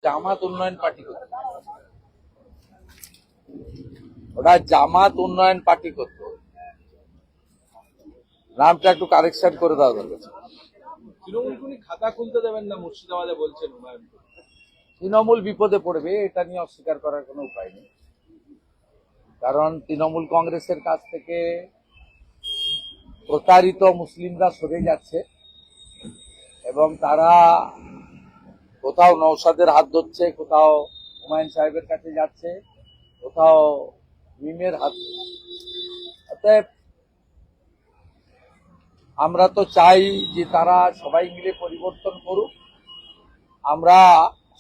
জামাত উন্নয়ন পার্টি করত, ওটা জামাত উন্নয়ন পার্টি করত। নামটা একটু কারেকশন করে দেওয়া দরকার। তৃণমূল কোন খাতা খুলতে দেবেন না মুর্শিদাবাদে বলছেন হুমায়ুন। তৃণমূল বিপদে পড়বে, এটা নিয়ে অস্বীকার করার কোনো উপায় নেই। কারণ তৃণমূল কংগ্রেসের কাছ থেকে প্রতারিত মুসলিমরা সরে যাচ্ছে এবং তারা কোথাও নওশাদের হাত ধরছে, কোথাও হুমায়ুন সাহেবের কাছে যাচ্ছে, কোথাও মিমের হাত। অতএব আমরা তো চাই যে তারা সবাই মিলে পরিবর্তন করুক, আমরা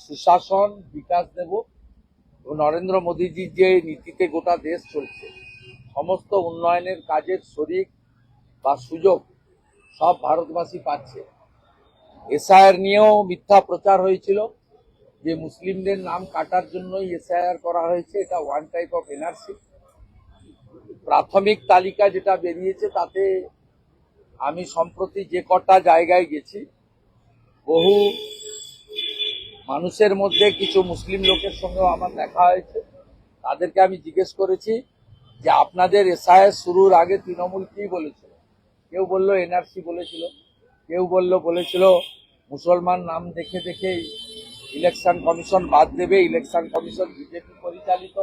সুশাসন বিকাশ দেব। নরেন্দ্র মোদীজির যে নীতিতে গোটা দেশ চলছে, সমস্ত উন্নয়নের কাজের শরিক বা সুযোগ সব ভারতবাসী পাচ্ছে। এসআইআর নিয়েও মিথ্যা প্রচার হয়েছিল যে মুসলিমদের নাম কাটার জন্যই এসআইআর করা হয়েছে, এটা ওয়ান টাইপ অফ এনআরসি। প্রাথমিক তালিকা যেটা বেরিয়েছে তাতে আমি সম্প্রতি যে কটা জায়গায় গেছি, বহু মানুষের মধ্যে কিছু মুসলিম লোকের সঙ্গেও আমার দেখা হয়েছে। তাদেরকে আমি জিজ্ঞেস করেছি যে আপনাদের এসআইআর শুরুর আগে তৃণমূল কি বলেছিল। কেউ বলল এনআরসি বলেছিল, কেউ বলেছিল মুসলমান নাম দেখে দেখে ইলেকশন কমিশন বাদ দেবে, ইলেকশন কমিশন বিজেপি পরিচালিত।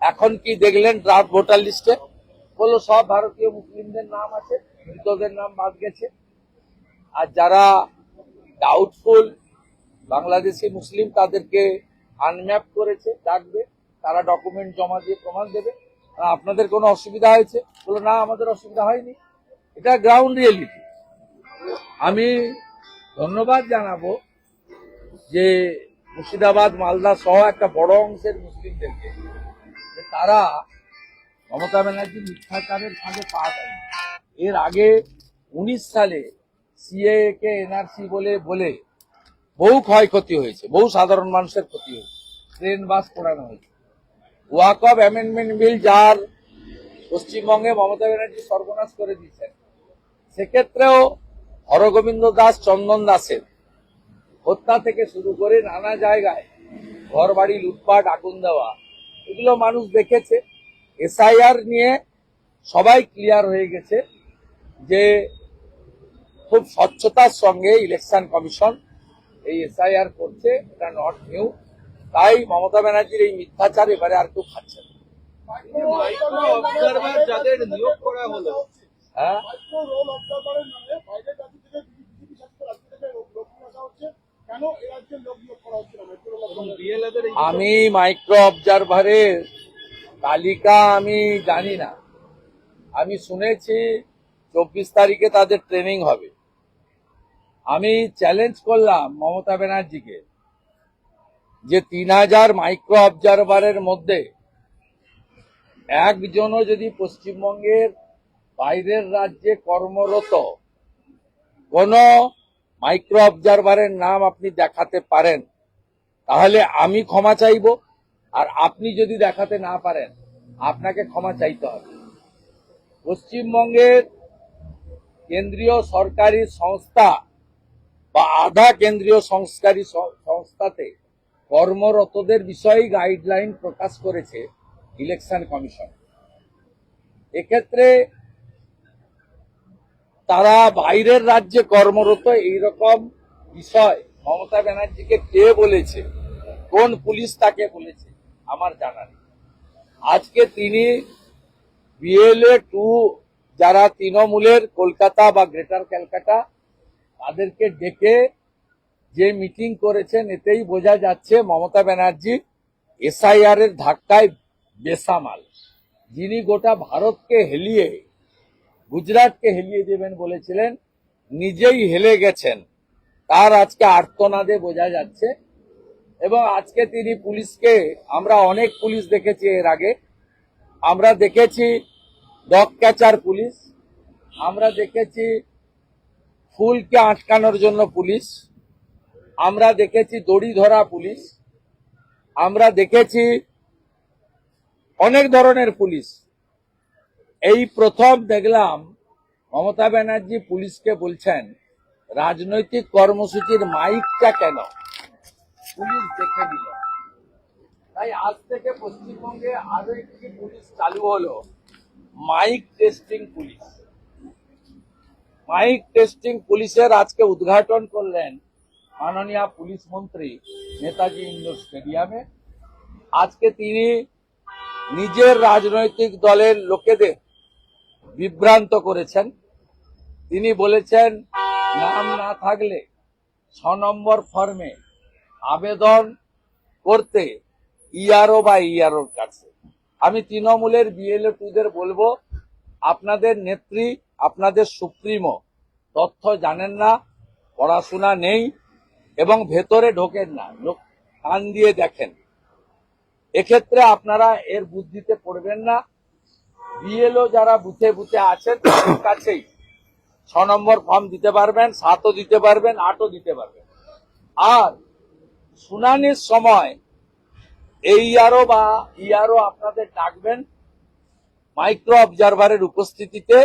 এখন কি দেখলেন ড্রাফট ভোটার লিস্টে? বললো সব ভারতীয় মুসলিমদের নাম আছে, মৃতদের নাম বাদ গেছে। আর যারা ডাউটফুল বাংলাদেশি মুসলিম তাদেরকে আনম্যাপ করেছে, ডাকবে, তারা ডকুমেন্ট জমা দিয়ে প্রমাণ দেবে। আপনাদের কোনো অসুবিধা হয়েছে? বললো না, আমাদের অসুবিধা হয়নি। এটা গ্রাউন্ড রিয়েলিটি। আমি ধন্যবাদ জানাবো যে মুর্শিদাবাদ, মালদা সহ একটা বড় অংশের মুসলিমদেরকে, তারা মমতা ব্যানার্জি মিথ্যাচারের ফাঁদে পা দেয়। এর আগে 19 সালে সিএএ কে এনআরসি বলে বহু ক্ষয়ক্ষতি হয়েছে, বহু সাধারণ মানুষের ক্ষতি হয়েছে, ট্রেন বাস পোড়ানো হয়েছে। ওয়াকফ অ্যামেন্ডমেন্ট বিল যার পশ্চিমবঙ্গে মমতা ব্যানার্জি সর্বনাশ করে দিয়েছেন, সেক্ষেত্রেও হরগোবিন্দ দাস, চন্দন দাসের হত্যা থেকে শুরু করে নানা জায়গায় ঘর বাড়ি লুটপাট, আগুন দেওয়া, এগুলো মানুষ দেখেছে। এসআইআর নিয়ে সবাই ক্লিয়ার হয়ে গেছে যে খুব স্বচ্ছতার সঙ্গে ইলেকশন কমিশন এই এসআইআর করছে, এটা নট নিউ। তাই মমতা ব্যানার্জির এই মিথ্যাচার এবারে আর কেউ খাচ্ছে না। যাদের নিয়োগ করা হলো, হ্যাঁ, আমি মাইক্রো অবজারভারের তালিকা আমি জানি না। আমি শুনেছি 24 তারিখে তাদের ট্রেনিং হবে। আমি চ্যালেঞ্জ করলাম মমতা ব্যানার্জিকে যে 3000 মাইক্রো অবজারভারের মধ্যে একজনও যদি পশ্চিমবঙ্গের বাইরের রাজ্যে কর্মরত কোন মাইক্রো অবজারভারের নাম আপনি দেখাতে পারেন, তাহলে আমি ক্ষমা চাইব। আর আপনি যদি দেখাতে না পারেন, আপনাকে ক্ষমা চাইতে হবে। পশ্চিমবঙ্গের কেন্দ্রীয় সরকারি সংস্থা বা আধা কেন্দ্রীয় সংস্কারী সংস্থাতে কর্মরতদের বিষয়ে গাইডলাইন প্রকাশ করেছে ইলেকশন কমিশন। এক্ষেত্রে তারা বাইরের রাজ্যে কর্মরত এইরকম বিষয় মমতা ব্যানার্জিকে কে বলেছে, কোন পুলিশ তাকে বলেছে, আমার জানা নেই। আজকে তিনি বিএলএ 2 যারা তৃণমূলের কলকাতা বা গ্রেটার ক্যালকাটা, তাদেরকে ডেকে যে মিটিং করেছেন, এতেই বোঝা যাচ্ছে মমতা ব্যানার্জি এসআইআর এর ধাক্কায় বেসামাল। যিনি গোটা ভারতকে হেলিয়ে, গুজরাটকে হেলিয়ে দেবেন বলেছিলেন, নিজেই হেলে গেছেন, তার আজকে আর্তনাদে বোঝা যাচ্ছে। এবং আজকে তিনি পুলিশকে, আমরা অনেক পুলিশ দেখেছি এর আগে, আমরা দেখেছি ডগ ক্যাচার পুলিশ, আমরা দেখেছি ফুলকে আটকানোর জন্য পুলিশ, আমরা দেখেছি দড়ি ধরা পুলিশ, আমরা দেখেছি অনেক ধরনের পুলিশ। এই প্রথম দেখলাম মমতা ব্যানার্জি পুলিশকে বলছেন রাজনৈতিক কর্মসূচির মাইকটা কেন পুলিশ দেখে নিল। তাই আজ থেকে পশ্চিমবঙ্গে আরো একটি পুলিশ চালু হলো, mike testing police. Mike testing পুলিশের আজকে উদ্ঘাটন করলেন মাননীয় পুলিশ মন্ত্রী নেতাজি ইন্ডোর স্টেডিয়ামে। আজকে তিনি নিজের রাজনৈতিক দলের লোকেদের বিভ্রান্ত করেছেন। তিনি বলেছেন নাম না থাকলে 6 নম্বর ফর্মে আবেদন করতে ইআরও বা ইআরওর কাছে। আমি তৃণমূলের বিএলও2দের বলবো, আপনাদের নেত্রী, আপনাদের সুপ্রিমো তথ্য জানেন না, পড়াশোনা নেই এবং ভেতরে ঢোকেন না, লোক কান দিয়ে দেখেন। এক্ষেত্রে আপনারা এর বুদ্ধিতে পড়বেন না। বিএলও যারা বুথে বুথে আছেন তাদের কাছেই 6 নম্বর ফর্ম দিতে পারবেন, 7ও দিতে পারবেন, 8ও দিতে পারবেন। আর শুনানির সময় এইআরও বা ইআরও আপনাদের ডাকবেন, মাইক্রো অবজারভারের উপস্থিতিতে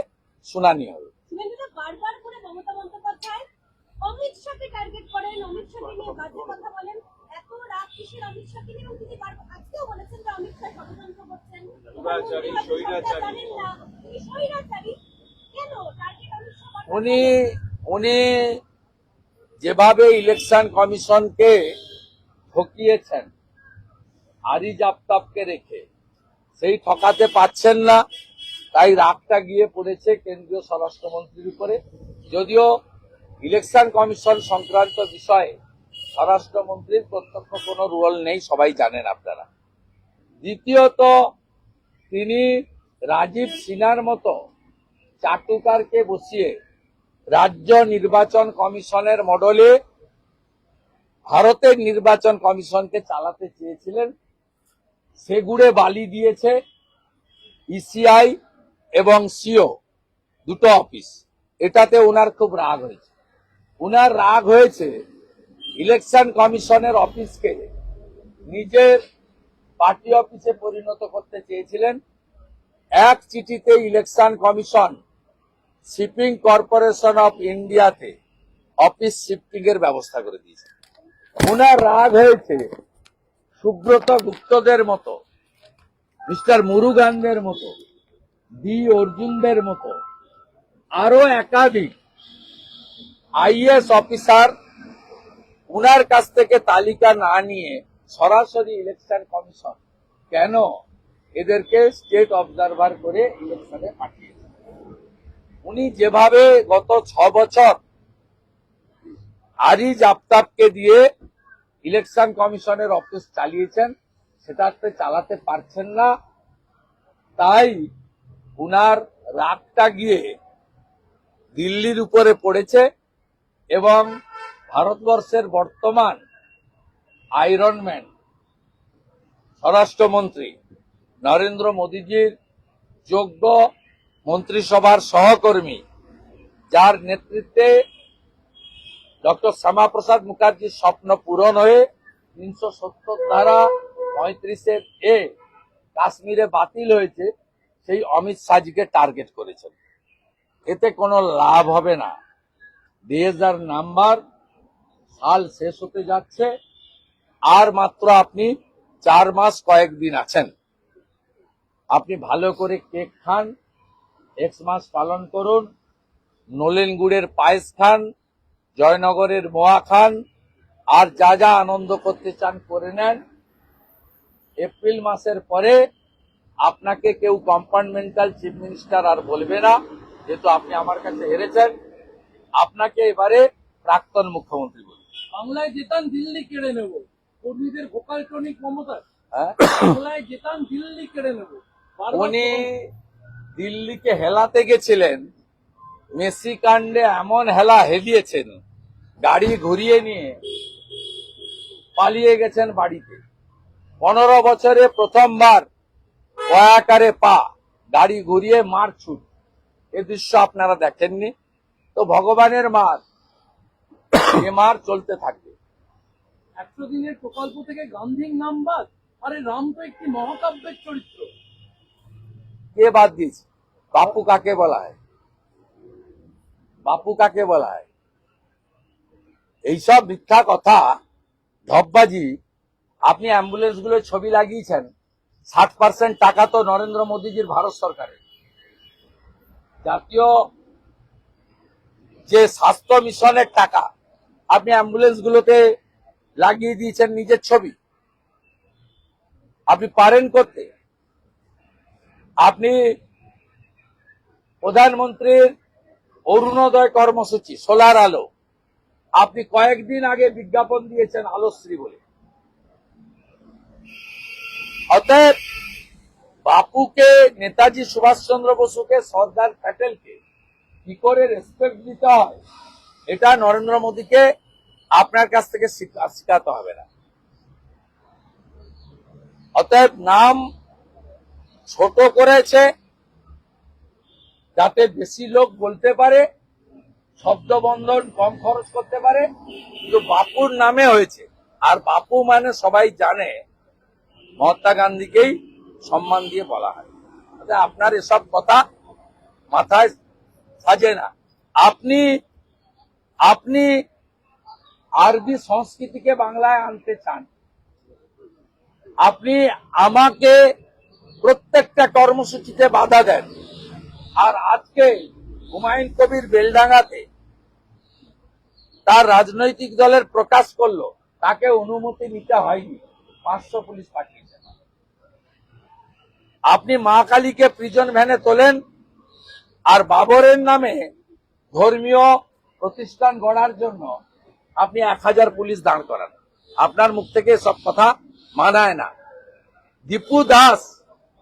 শুনানি হবে। শুভেন্দুদা বারবার করে মমতা বন্দ্যোপাধ্যায় অমিত শাহকে টার্গেট করেন, অমিত শাহকে নিয়ে বাজে কথা বলেন। এত রাগ কিসের অমিত শাহকে নিয়ে? এবং তিনি আজকেও বলেছেন যে অমিত শাহ ষড়যন্ত্র করছেন, স্বৈরাচারী, স্বৈরাচারী। জানেন না তিনি স্বৈরাচারী। কেন টার্গেট অমিত শাহ করেন? উনি যেভাবে ইলেকশন কমিশনকে ঠকিয়েছেন আরিজ আফতাবকে রেখে, সেই ঠকাতে পারছেন না, তাই রাগটা গিয়ে পড়েছে কেন্দ্রীয় স্বরাষ্ট্রমন্ত্রীর উপরে। যদিও ইলেকশন কমিশন সংক্রান্ত বিষয়ে স্বরাষ্ট্রমন্ত্রীর প্রত্যক্ষ কোনো রোল নেই, সবাই জানেন আপনারা। দ্বিতীয়ত, তিনি রাজীব সিনহার মতো চাটুকারকে বসিয়ে রাজ্য নির্বাচন কমিশনের মডেলে ভারতের নির্বাচন কমিশনকে চালাতে চেয়েছিলেন। সেগুড়ে বালি দিয়েছে ইসিআই এবং সিও, দুটো অফিস। এটাতে ওনার খুব রাগ হয়েছে। ওনার রাগ হয়েছে ইলেকশন কমিশনের অফিসকে নিজের পার্টি অফিসে পরিণত করতে চেয়েছিলেন। এক চিঠিতে election commission shipping corporation of ইন্ডিয়াতে অফিস শিফটিং এর ব্যবস্থা করে দিয়েছে। ওনার রাগ হয়েছে সুব্রত গুপ্তদের মতো, মিস্টার মুরুগানদের মতো, ডি অর্জুনদের মতো আরো একাধিক আইএস অফিসার উনার কাছ থেকে তালিকা না নিয়ে সরাসরি ইলেকশন কমিশন কেন এদেরকে স্টেট অবজারভার করে ইলেকশনে পাঠিয়েছে। উনি যেভাবে গত 6 বছর আরিজ আফতাবকে দিয়ে ইলেকশন কমিশনের অফিস চালিয়েছেন, সেটাতে চালাতে পারছেন না। তাই উনার রাগটা গিয়ে দিল্লির উপরে পড়েছে এবং ভারতবর্ষের বর্তমান আয়রনম্যান স্বরাষ্ট্রমন্ত্রী নরেন্দ্র মোদীজির যোগ্য মন্ত্রিসভার সহকর্মী, যার নেতৃত্বে ডক্টর শ্যামাপ্রসাদ মুখার্জির স্বপ্ন পূরণ হয়ে 370 ধারা 35 কাশ্মীরে বাতিল হয়েছে, সেই অমিত শাহজিকে টার্গেট করেছেন। এতে কোনো লাভ হবে না। দেশার নাম্বার, সাল শেষ হতে যাচ্ছে, আর মাত্র আপনি 4 মাস কয়েকদিন আছেন। আপনি ভালো করে কেক খান, এক্সমাস পালন করুন, নলেন গুড়ের পায়েস খান, জয়নগরের মোয়া খান, আর যা যা আনন্দ করতে চান করে নেন। এপ্রিল মাসের পরে আপনাকে কেউ কম্পার্টমেন্টাল চিফ মিনিস্টার আর বলবে না, যেহেতু আপনি আমার কাছে হেরেছেন। আপনাকে এবারে প্রাক্তন মুখ্যমন্ত্রী বলবে। বাংলায় জেতান দিল্লি কেড়ে নেব, কর্মীদের ভোকাল টনিক মমতা। হ্যাঁ, বাংলায় জেতান দিল্লি কেড়ে নেব। বারবার উনি দিল্লিকে হেলাতে গেছিলেন, মেসি কাণ্ডে এমন হেলা হেলিয়েছেন, গাড়ি ঘুরিয়ে নিয়ে পালিয়ে গেছেন বাড়িতে। 15 বছরে প্রথমবার কয়াকারে পা, গাড়ি ঘুরিয়ে মার ছুট, এ দৃশ্য আপনারা দেখেননি। তো ভগবানের মার, এ মার চলতে থাকবে। 100 দিনের প্রকল্প থেকে গান্ধীর নাম বাদ। আরে রাম তো একটি মহাকাব্যের চরিত্র। কে বাদ দিয়েছে? বাপু কাকে বলা হয়? বাপু কাকে বলা হয়? এইসব মিথ্যা কথা ধপবাজি, আপনি অ্যাম্বুলেন্স গুলোর ছবি লাগিয়েছেন, 60% টাকা তো নরেন্দ্র মোদীজির ভারত সরকারের। জাতীয় যে স্বাস্থ্য মিশনের টাকা আপনি অ্যাম্বুলেন্স গুলোতে লাগিয়ে দিয়েছেন নিজের ছবি। আপনি পারেন করতে? আপনি প্রধানমন্ত্রীর অরুণোদয় কর্মসূচি, সোলার আলো, আপনি কয়েকদিন আগে বিজ্ঞাপন দিয়েছেন আলোশ্রী বলে। অতএব বাপুকে, নেতাজি সুভাষচন্দ্র বসুকে, সর্দার প্যাটেলকে কি করে রেসপেক্ট দিতে হয়, এটা নরেন্দ্র মোদীকে আপনার কাছ থেকে শেখাতে হবে না। অতএব নাম ছোট করেছে যাতে বেশি লোক বলতে পারে, শব্দবন্ধন কম খরচ করতে পারে, কিন্তু বাপুর নামে হয়েছে। আর বাপু মানে সবাই জানে মহাত্মা গান্ধীকেই সম্মান দিয়ে বলা হয়। আপনার এসব কথা মাথায় সাজে না। আপনি আরবি সংস্কৃতিকে বাংলায় আনতে চান। আপনি আমাকে প্রত্যেকটা কর্মসূচিতে বাধা দেন। আর আজকে হুমায়ুন কবির বেলডাঙ্গাতে তার রাজনৈতিক দলের প্রকাশ করলো, তাকে অনুমতি নিতে হয়নি, 500 পুলিশ পাঠিয়েছেন। আপনি মা কালীকে প্রিজন ভ্যানে তোলেন, আর বাবরের নামে ধর্মীয় প্রতিষ্ঠান গড়ার জন্য আপনি 1000 পুলিশ দাঁড় করান। আপনার মুখ থেকে সব কথা মানায় না। দীপু দাস,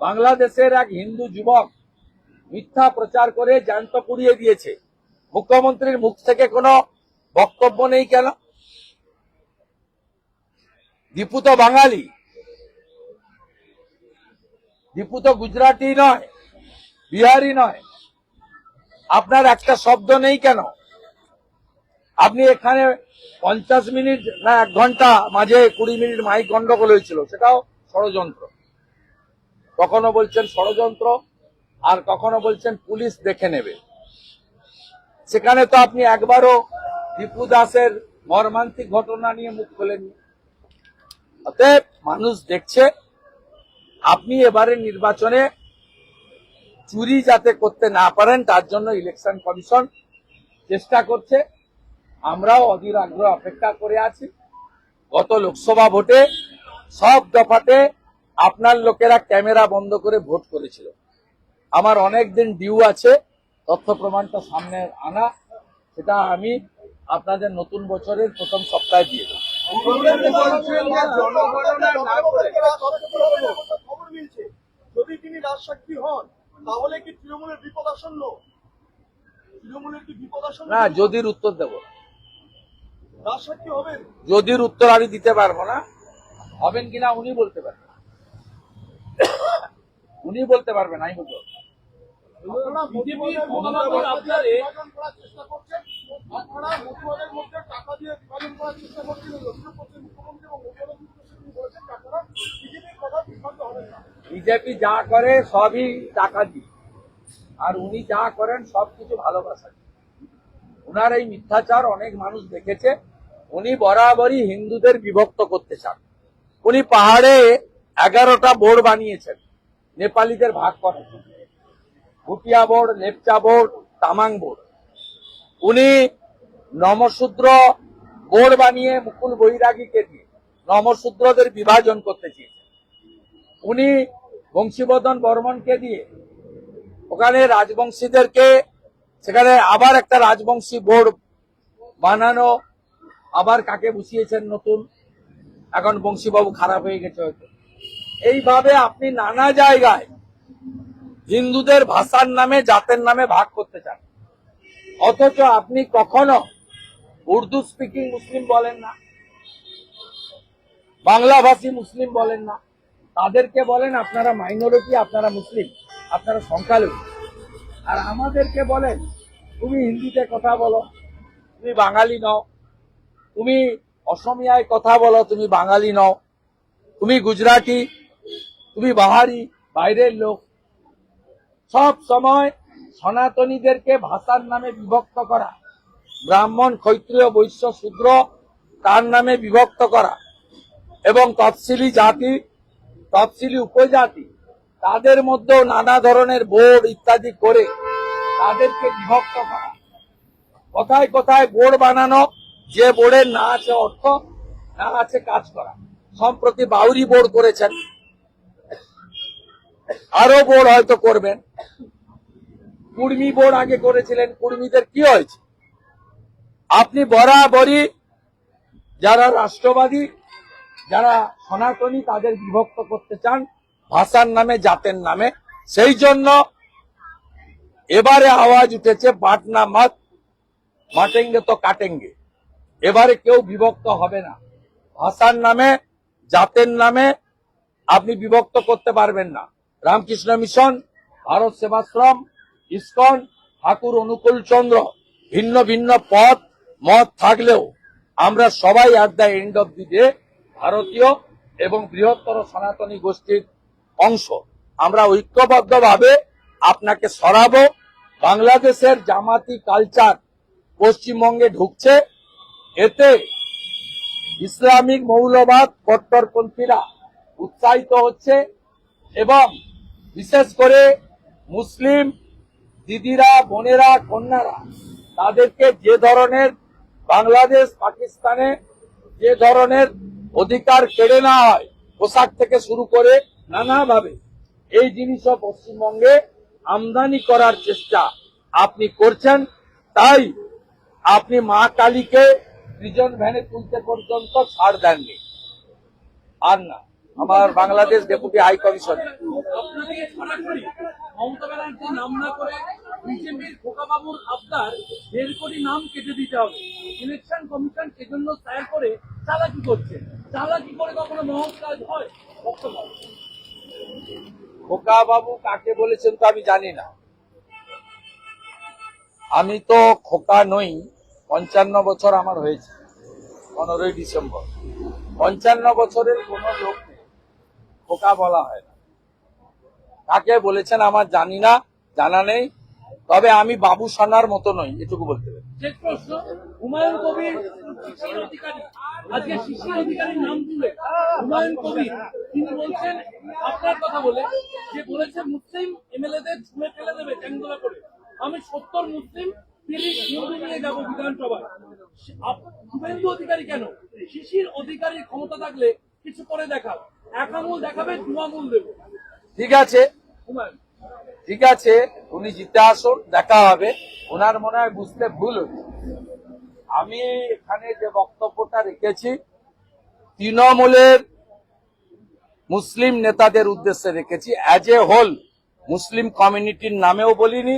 বাংলাদেশের এক হিন্দু যুবক, মিথ্যা প্রচার করে জ্যান্ত পুড়িয়ে দিয়েছে। মুখ্যমন্ত্রীর মুখ থেকে কোনো বক্তব্য নেই কেন? দীপু তো বাঙালি, দীপু তো গুজরাটি নয়, বিহারি নয়। আপনার একটা শব্দ নেই কেন? আপনি এখানে 50 মিনিট না 1 ঘন্টা, মাঝে 20 মিনিট মাইক গন্ডগোল হয়েছিল, সেটাও ষড়যন্ত্র। কখনো বলছেন ষড়যন্ত্র, আর কখনো বলছেন পুলিশ দেখে নেবে। সেখানে তো আপনি একবারও দীপু দাসের মর্মান্তিক ঘটনা নিয়ে মুখ খোলেননি। অতএব মানুষ দেখছে আপনি এবারে নির্বাচনে চুরি যাতে করতে না পারেন, তার জন্য ইলেকশন কমিশন চেষ্টা করছে। আমরাও অধীর আগ্রহ অপেক্ষা করে আছি। গত লোকসভা ভোটে সব দফাতে আপনার লোকেরা ক্যামেরা বন্ধ করে ভোট করেছিল। আমার অনেক দিন ডিউ আছে, তথ্য প্রমাণটা সামনে আনা, সেটা আমি আপনাদের নতুন বছরের প্রথম সপ্তাহে দিয়ে দেব। যদি তিনি রাজসাক্ষী হন তাহলে কি তৃণমূলের বিপদ আসন্ন? তৃণমূলের কি বিপদ আসন্ন? না, যদির উত্তর দেব। রাজসাক্ষী হবেন? যদির উত্তর আমি দিতে পারবো না। হবেন কিনা উনি বলতে পারবেন, উনি বলতে পারবেন, আমি বলতে পারবো। বিজেপির মহানগর আপনারে বিভাজন করার চেষ্টা করছেন। আপনারা মতুয়াদের মধ্যে টাকা দিয়ে বিভাজন করার চেষ্টা করছেন। অভিযোগ করছেন মুখ্যমন্ত্রী এবং মুখ্যমন্ত্রী বলেছেন আপনারা বিজেপির কথা বিভ্রান্ত হবেন না। বিজেপি যা করে সবই টাকা দিয়ে, আর উনি যা করেন সবকিছু ভালোবাসা দিয়ে। উনার এই মিথ্যাচার অনেক মানুষ দেখেছে। উনি বরাবরই হিন্দুদের বিভক্ত করতে চান। উনি পাহাড়ে 11টা বোর্ড বানিয়েছেন নেপালিদের ভাগ করার জন্য, Bhutia board, Lepcha board, Tamang board. উনি নমশূদ্র বোর্ড বানিয়ে মুকুল বৈরাগীকে দিয়ে নমশূদ্রদের বিভাজন করতে চেয়েছেন। উনি বংশীবদন বর্মনকে দিয়ে ওখানে রাজবংশীদেরকে, সেখানে আবার একটা রাজবংশী বোর্ড বানানো, আবার কাকে বসিয়েছেন নতুন, এখন বংশীবাবু খারাপ হয়ে গেছে হয়তো। এইভাবে আপনি নানা জায়গায় হিন্দুদের ভাষার নামে, জাতের নামে ভাগ করতে চান। অথচ আপনি কখনো উর্দু স্পিকিং মুসলিম বলেন না, বাংলাভাষী মুসলিম বলেন না। তাদেরকে বলেন আপনারা মাইনরিটি, আপনারা মুসলিম, আপনারা সংখ্যালঘু। আর আমাদেরকে বলেন তুমি হিন্দিতে কথা বলো, তুমি বাঙালি নও, তুমি অসমিয়ায় কথা বলো, তুমি বাঙালি নও, তুমি গুজরাটি, তুমি বাহারি, বাইরের লোক। সব সময় সনাতনীদেরকে ভাষার নামে বিভক্ত করা, ব্রাহ্মণ, ক্ষত্রিয়, বৈশ্য, শূদ্র তার নামে বিভক্ত করা, এবং তফসিলি জাতি, তফসিলি উপজাতি, তাদের মধ্যেও নানা ধরনের বোর্ড ইত্যাদি করে তাদেরকে বিভক্ত করা, কোথায় কোথায় বোর্ড বানানো, যে বোর্ডের না আছে অর্থ, না আছে কাজ করা। সম্প্রতি বাউরি বোর্ড করেছেন, আরো বোর্ড হয়তো করবেন। কুর্মী বোর্ড আগে করেছিলেন, কুর্মীদের কি হয়েছে? আপনি বরাবরই যারা রাষ্ট্রবাদী, যারা সনাতনী, তাদের বিভক্ত করতে চান ভাষার নামে, জাতের নামে। সেই জন্য এবারে আওয়াজ উঠেছে বাটনা মত, মাটেঙ্গে তো কাটেঙ্গে। এবারে কেউ বিভক্ত হবে না। ভাষার নামে, জাতের নামে আপনি বিভক্ত করতে পারবেন না। রামকৃষ্ণ মিশন, ভারত সেবাশ্রম, ইসকন, ঠাকুর অনুকূল চন্দ্র, ভিন্ন ভিন্ন পথ মত থাকলেও আমরা সবাই at the end of the day ভারতীয় এবং বৃহত্তর সনাতনী গোষ্ঠীর অংশ। আমরা ঐক্যবদ্ধভাবে আপনাকে সরাবো। বাংলাদেশের জামাতি কালচার পশ্চিমবঙ্গে ঢুকছে, এতে ইসলামিক মৌলবাদ কট্টরপন্থীরা উৎসাহিত হচ্ছে এবং বিশেষ করে মুসলিম দিদিরা, বোনেরা, কন্যারা, তাদেরকে যে ধরনের বাংলাদেশ পাকিস্তানে যে ধরনের অধিকার কেড়ে নেওয়া হয়, পোশাক থেকে শুরু করে নানাভাবে, এই জিনিসও পশ্চিমবঙ্গে আমদানি করার চেষ্টা আপনি করছেন। তাই আপনি মা কালীকে প্রিজন ভ্যানে তুলতে পর্যন্ত ছাড় দেননি। আর না, আমার বাংলাদেশ ডেপুটি হাই কমিশনার আপনাকে সরাসরি মমতা ব্যানার্জি নাম না করে বিজেপির খোকাবাবুর আবদার 1.5 কোটি নাম কেটে দিতে হবে। ইলেকশন কমিশন সেজন্য তৈরি করে চালাকি করছে। চালাকি করে কখনো মহৎ কাজ হয়? বক্তব্য। খোকা বাবু কাকে বলেছেন তো আমি জানি না। আমি তো খোকা নই। 55 বছর আমার হয়েছে 15ই ডিসেম্বর। 55 বছরের কোন লোক নেই, খোকা বলা হয় না। কাকে বলেছেন আমার জানি না, জানা নেই। তবে আমি বাবু সোনার মতো নই, এটুকু বলতে পারি। শেষ প্রশ্ন, হুমায়ুন কবির, শিশির অধিকারী, আজকে শিশির অধিকারীর নাম তুলে হুমায়ুন কবির তিনি বলছেন আপনার কথা বলে, যে বলেছে মুসলিম এমএলএদের ছুঁড়ে ফেলে দেবে ট্যাঙ্গোলা করে। আমি 70 মুসলিম 30 হিন্দু নিয়ে যাবো বিধানসভায়। শুভেন্দু অধিকারী কেন? শিশির অধিকারীর ক্ষমতা থাকলে কিছু করে দেখাও, এক আঙুল দেখাবে, 2 আঙুল দেবো। ঠিক আছে, হুমায়ুন, ঠিক আছে, উনি জিতে আসুন, দেখা হবে। ওনার মনে হয় বুঝতে ভুল হচ্ছে। আমি এখানে যে বক্তব্যটা রেখেছি তৃণমূলের মুসলিম নেতাদের উদ্দেশ্যে রেখেছি, অ্যাজ এ হোল মুসলিম কমিউনিটির নামেও বলিনি।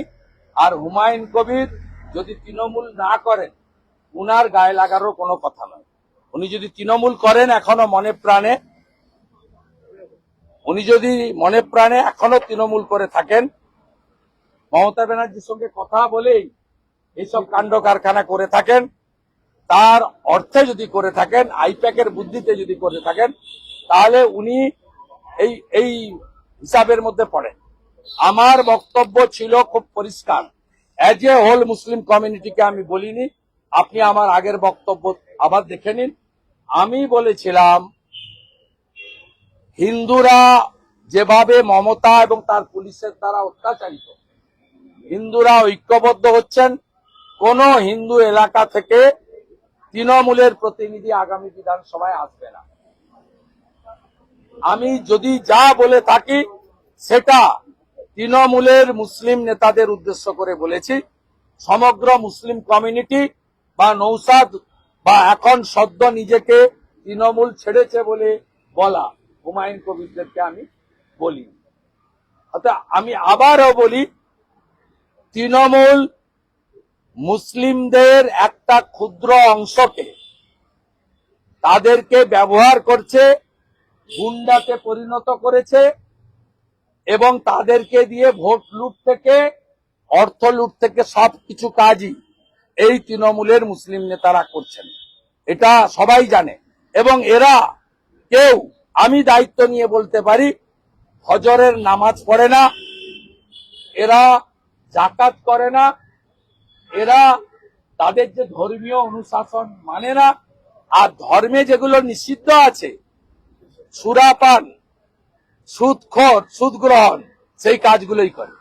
আর হুমায়ুন কবির যদি তৃণমূল না করেন, উনার গায়ে লাগারও কোনো কথা নয়। উনি যদি তৃণমূল করেন এখনো মনে প্রাণে, উনি যদি মনে প্রাণে এখনো তৃণমূল করে থাকেন, মমতা ব্যানার্জির সঙ্গে কথা বলেই এইসব কাণ্ড কারখানা করে থাকেন, তার অর্থে যদি করে থাকেন, আইপ্যাকের বুদ্ধিতে যদি করে থাকেন, তাহলে উনি এই হিসাবের মধ্যে পড়েন। আমার বক্তব্য ছিল খুব পরিষ্কার, অ্যাজ এ হোল মুসলিম কমিউনিটিকে আমি বলিনি। আপনি আমার আগের বক্তব্য আবার দেখে নিন। আমি বলেছিলাম হিন্দুরা যেভাবে মমতা এবং তার পুলিশের দ্বারা অত্যাচারিত, হিন্দুরা ঐক্যবদ্ধ হচ্ছেন। কোন হিন্দু এলাকা থেকে তৃণমূলের প্রতিনিধি আগামী বিধানসভায় আসবে না। আমি যদি যা বলে থাকি সেটা তৃণমূলের মুসলিম নেতাদের উদ্দেশ্য করে বলেছি। সমগ্র মুসলিম কমিউনিটি বা নৌসাদ বা এখন সদ্য নিজেকে তৃণমূল ছেড়েছে বলে বলা হুমায়ুন কবিরদেরকে আমি বলি। অর্থাৎ আমি আবারও বলি, তৃণমূল মুসলিমদের একটা ক্ষুদ্র অংশকে তাদেরকে ব্যবহার করছে, গুন্ডাতে পরিণত করেছে এবং তাদেরকে দিয়ে ভোট লুট থেকে, অর্থ লুট থেকে সবকিছু কাজই এই তৃণমূলের মুসলিম নেতারা করছেন। এটা সবাই জানে। এবং এরা কেউ, আমি দায়িত্ব নিয়ে বলতে পারি, ফজরের নামাজ পড়ে না, এরা জাকাত করে না, এরা তাদের যে ধর্মীয় অনুশাসন মানে না। আর ধর্মে যেগুলো নিষিদ্ধ আছে সুরাপান, সুদ গ্রহণ সেই কাজগুলোই করে।